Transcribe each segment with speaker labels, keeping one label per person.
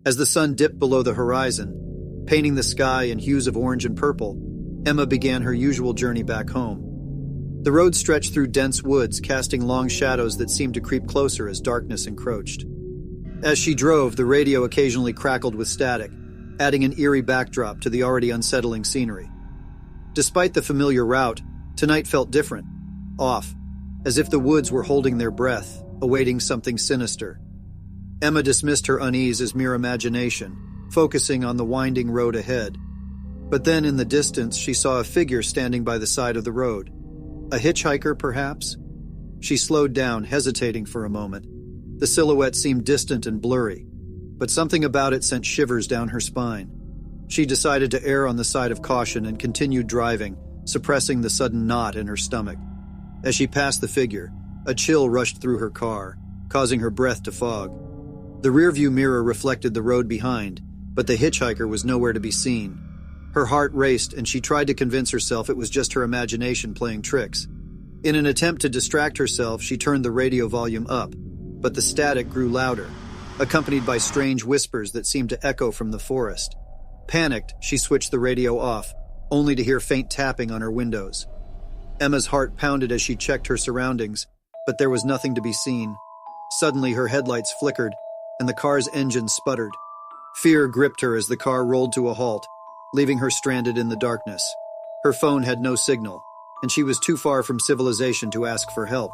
Speaker 1: As the sun dipped below the horizon, painting the sky in hues of orange and purple, Emma began her usual journey back home. The road stretched through dense woods, casting long shadows that seemed to creep closer as darkness encroached. As she drove, the radio occasionally crackled with static, adding an eerie backdrop to the already unsettling scenery. Despite the familiar route, tonight felt different, off, as if the woods were holding their breath, awaiting something sinister. Emma dismissed her unease as mere imagination, focusing on the winding road ahead. But then in the distance, she saw a figure standing by the side of the road. A hitchhiker, perhaps? She slowed down, hesitating for a moment. The silhouette seemed distant and blurry, but something about it sent shivers down her spine. She decided to err on the side of caution and continued driving, suppressing the sudden knot in her stomach. As she passed the figure, a chill rushed through her car, causing her breath to fog. The rearview mirror reflected the road behind, but the hitchhiker was nowhere to be seen. Her heart raced, and she tried to convince herself it was just her imagination playing tricks. In an attempt to distract herself, she turned the radio volume up, but the static grew louder, accompanied by strange whispers that seemed to echo from the forest. Panicked, she switched the radio off, only to hear faint tapping on her windows. Emma's heart pounded as she checked her surroundings, but there was nothing to be seen. Suddenly, her headlights flickered, and the car's engine sputtered. Fear gripped her as the car rolled to a halt, leaving her stranded in the darkness. Her phone had no signal, and she was too far from civilization to ask for help.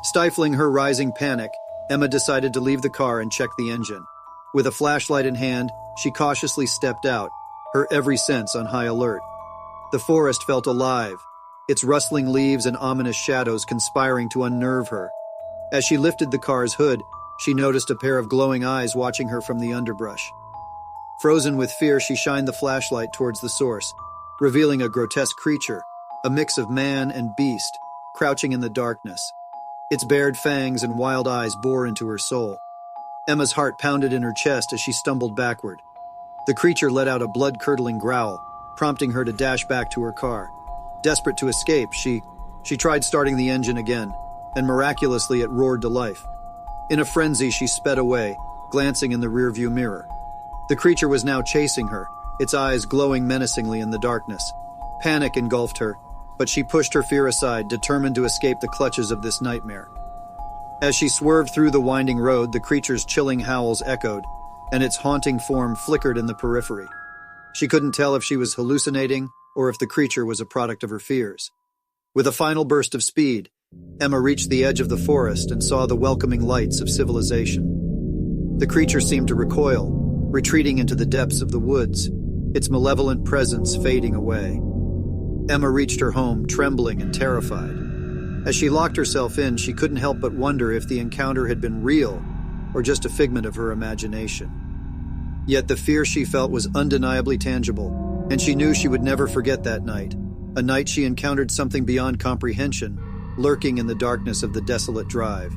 Speaker 1: Stifling her rising panic, Emma decided to leave the car and check the engine. With a flashlight in hand, she cautiously stepped out, her every sense on high alert. The forest felt alive, its rustling leaves and ominous shadows conspiring to unnerve her. As she lifted the car's hood, she noticed a pair of glowing eyes watching her from the underbrush. Frozen with fear, she shined the flashlight towards the source, revealing a grotesque creature, a mix of man and beast, crouching in the darkness. Its bared fangs and wild eyes bore into her soul. Emma's heart pounded in her chest as she stumbled backward. The creature let out a blood-curdling growl, prompting her to dash back to her car. Desperate to escape, she tried starting the engine again, and miraculously it roared to life. In a frenzy, she sped away, glancing in the rearview mirror. The creature was now chasing her, its eyes glowing menacingly in the darkness. Panic engulfed her, but she pushed her fear aside, determined to escape the clutches of this nightmare. As she swerved through the winding road, the creature's chilling howls echoed, and its haunting form flickered in the periphery. She couldn't tell if she was hallucinating or if the creature was a product of her fears. With a final burst of speed, Emma reached the edge of the forest and saw the welcoming lights of civilization. The creature seemed to recoil, retreating into the depths of the woods, its malevolent presence fading away. Emma reached her home, trembling and terrified. As she locked herself in, she couldn't help but wonder if the encounter had been real or just a figment of her imagination. Yet the fear she felt was undeniably tangible, and she knew she would never forget that night, a night she encountered something beyond comprehension, lurking in the darkness of the desolate drive.